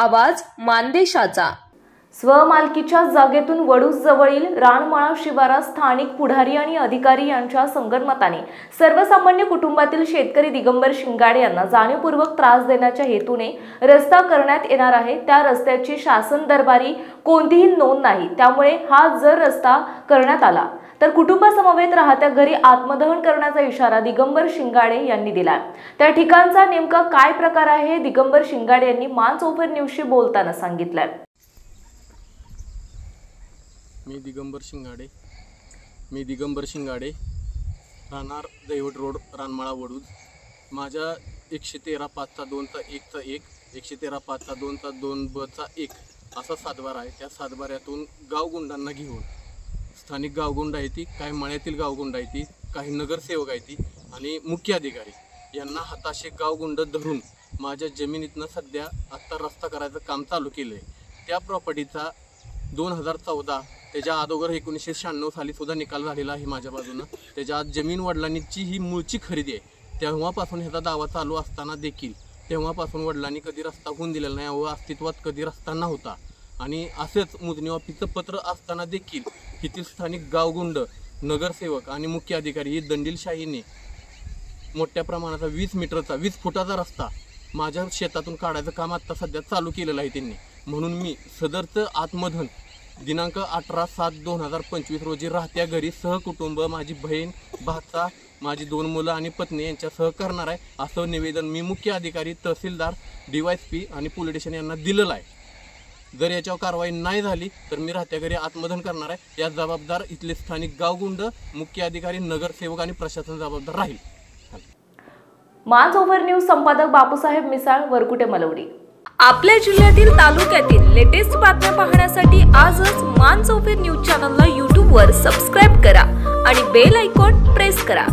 आवाज मानदेशाचा। स्वमालकीच्या जागेतून वडूज जवळील रानमाळा शिवारात स्थानिक पुढारी आणि अधिकारी यांच्या संगनमताने सर्वसामान्य कुटुंबातील शेतकरी दिगंबर शिंगाडे यांना जाणीवपूर्वक त्रास देण्याच्या हेतूने रस्ता करण्यात येणार आहे। त्या रस्त्याची शासन दरबारी कोणतीही नोंद नाही, त्यामुळे हा जर रस्ता करण्यात आला तर कुटुंबासमवेत राहत्या घरी आत्मदहन करण्याचा इशारा दिगंबर शिंगाडे यांनी दिला। त्या ठिकाणचा नेमका काय प्रकार आहे हे दिगंबर शिंगाडे यांनी मानसरोवर न्यूजशी बोलताना सांगितलंय। मी दिगंबर शिंगाडे राहणार दैवट रोड रानमाळा वडूज। माझ्या 113/5/2/1 113/5/2/2B असा सातबार आहे। त्या सातबाऱ्यातून गावगुंडांना घेऊन स्थानिक गावगुंड आहे ती, काही मळ्यातील गावगुंड आहे ती, काही नगरसेवक आहे ती आणि मुख्य अधिकारी यांना हाताशी गावगुंड धरून माझ्या जमिनीतनं सध्या आत्ता रस्ता करायचं काम चालू केलं आहे। त्या प्रॉपर्टीचा 2014 त्याच्या अगोदर 1996 साली सुद्धा निकाल झालेला आहे माझ्या बाजूनं। त्याच्या आज जमीन वडिलांची ही मूळची खरेदी आहे। तेव्हापासून ह्याचा दावा चालू असताना देखील तेव्हापासून वडिलांनी कधी रस्ता होऊन दिलेला नाही व अस्तित्वात कधी रस्ता नव्हता। आणि असेच मोजणी ऑफिसचं पत्र असताना देखील येथील स्थानिक गावगुंड, नगरसेवक आणि मुख्य अधिकारी ही दंडीलशाहीने मोठ्या प्रमाणाचा 20 फुटाचा रस्ता माझ्या शेतातून काढायचं काम आत्ता सध्या चालू केलेलं आहे त्यांनी। म्हणून मी सदरचं आत्मदहन दिनांक 18/7/2025 रोजी राहत्या घरी सहकुटुंब माझी बहीण, भाचा, माझी 2 मुलं आणि पत्नी यांच्यासह करणार आहे, असं निवेदन मी मुख्य अधिकारी, तहसीलदार, DYSP आणि पोलीस स्टेशन यांना दिलेलं आहे। जर याच्यावर कारवाई नाही झाली तर मी राहत्या घरी आत्मदहन करणार आहे। या जबाबदार इथले स्थानिक गावगुंड, मुख्य अधिकारी, नगरसेवक आणि प्रशासन जबाबदार राहील। मानसरोवर न्यूज संपादक बापूसाहेब मिसाळ, वरकुटे, मलवडी। आपल्या जिल्ह्यातील तालुक्यातील लेटेस्ट बातम्या पाहण्यासाठी आजच मानसरोवर न्यूज चॅनलला YouTube वर सबस्क्राइब करा आणि बेल आयकॉन प्रेस करा।